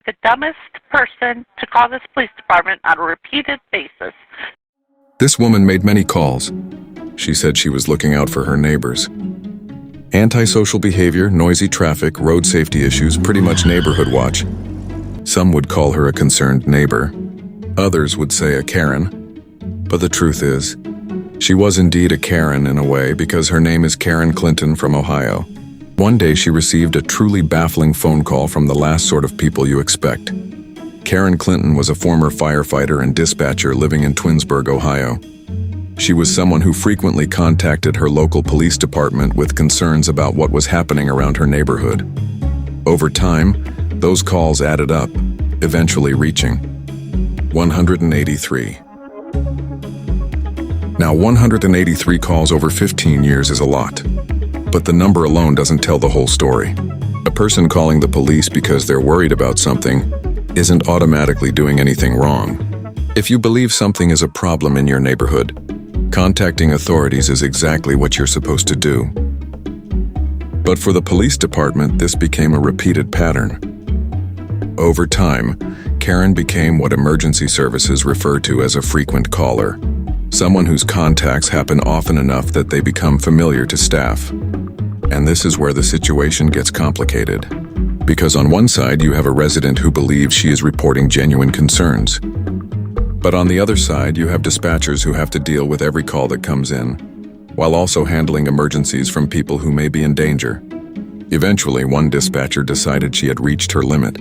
the dumbest person to call this police department on a repeated basis. This woman made many calls. She said she was looking out for her neighbors. Antisocial behavior, noisy traffic, road safety issues, pretty much neighborhood watch. Some would call her a concerned neighbor. Others would say a Karen. But the truth is, she was indeed a Karen in a way because her name is Karen Clinton from Ohio. One day she received a truly baffling phone call from the last sort of people you expect. Karen Clinton was a former firefighter and dispatcher living in Twinsburg, Ohio. She was someone who frequently contacted her local police department with concerns about what was happening around her neighborhood. Over time, those calls added up, eventually reaching 183. Now, 183 calls over 15 years is a lot, but the number alone doesn't tell the whole story. A person calling the police because they're worried about something isn't automatically doing anything wrong. If you believe something is a problem in your neighborhood, contacting authorities is exactly what you're supposed to do. But for the police department, this became a repeated pattern. Over time, Karen became what emergency services refer to as a frequent caller, someone whose contacts happen often enough that they become familiar to staff. And this is where the situation gets complicated. Because on one side, you have a resident who believes she is reporting genuine concerns. But on the other side, you have dispatchers who have to deal with every call that comes in, while also handling emergencies from people who may be in danger. Eventually, one dispatcher decided she had reached her limit.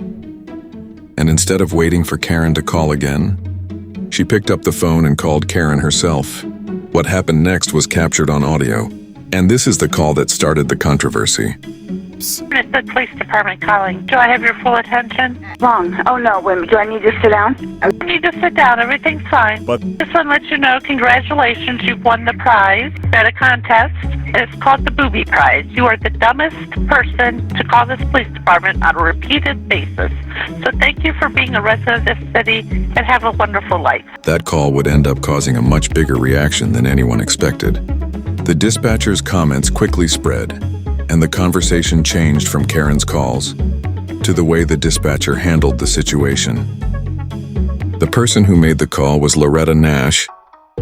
And instead of waiting for Karen to call again, she picked up the phone and called Karen herself. What happened next was captured on audio. And this is the call that started the controversy. It's the police department calling. Do I have your full attention? Wrong. Oh, no. Wait a minute. Do I need to sit down? You need to sit down. Everything's fine. But Just want to let you know, congratulations. You've won the prize at a contest. It's called the Booby Prize. You are the dumbest person to call this police department on a repeated basis. So thank you for being a resident of this city and have a wonderful life. That call would end up causing a much bigger reaction than anyone expected. The dispatcher's comments quickly spread, and the conversation changed from Karen's calls to the way the dispatcher handled the situation. The person who made the call was Loretta Nash,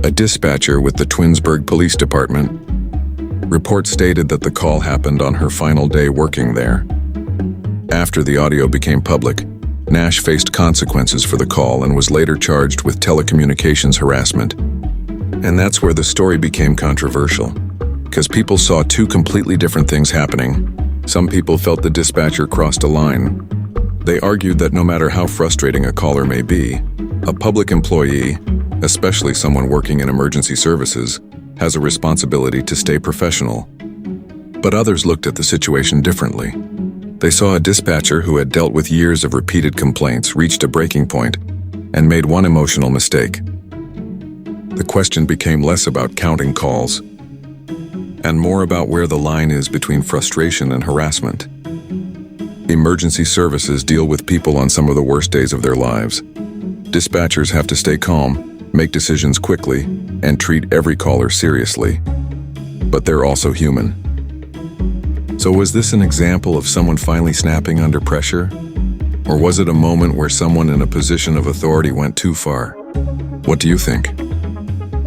a dispatcher with the Twinsburg Police Department. Reports stated that the call happened on her final day working there. After the audio became public, Nash faced consequences for the call and was later charged with telecommunications harassment. And that's where the story became controversial, because people saw two completely different things happening. Some people felt the dispatcher crossed a line. They argued that no matter how frustrating a caller may be, a public employee, especially someone working in emergency services, has a responsibility to stay professional. But others looked at the situation differently. They saw a dispatcher who had dealt with years of repeated complaints reached a breaking point and made one emotional mistake. The question became less about counting calls and more about where the line is between frustration and harassment. Emergency services deal with people on some of the worst days of their lives. Dispatchers have to stay calm, make decisions quickly, and treat every caller seriously. But they're also human. So was this an example of someone finally snapping under pressure? Or was it a moment where someone in a position of authority went too far? What do you think?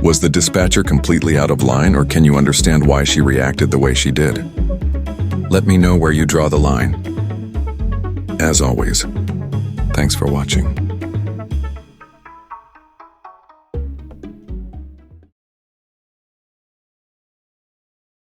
Was the dispatcher completely out of line, or can you understand why she reacted the way she did? Let me know where you draw the line. As always, thanks for watching.